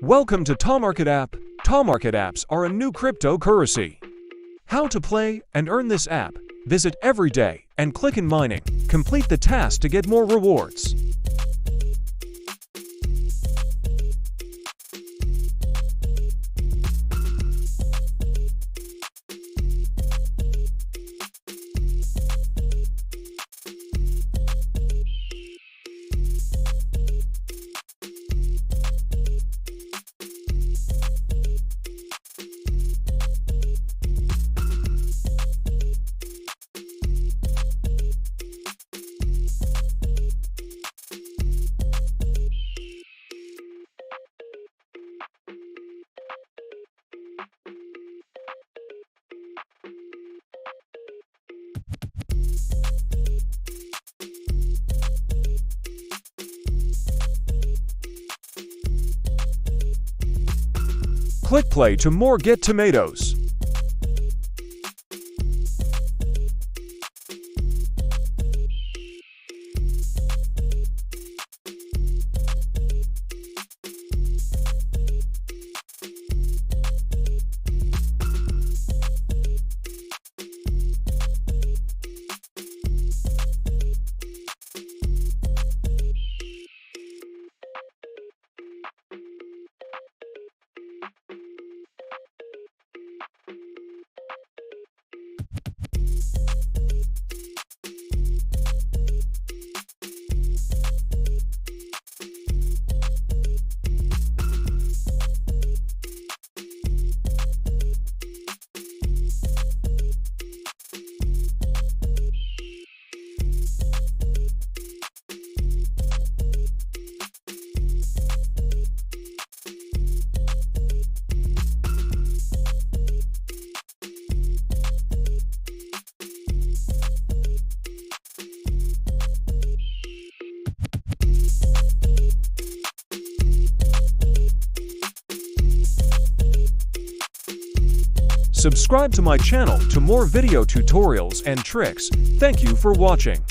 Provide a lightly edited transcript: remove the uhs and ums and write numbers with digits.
Welcome to Tomarket app. Tomarket apps are a new cryptocurrency. How to play and earn this app? Visit every day and click in mining. Complete the task to get more rewards. Click play to more get tomatoes. Subscribe to my channel to more video tutorials and tricks. Thank you for watching.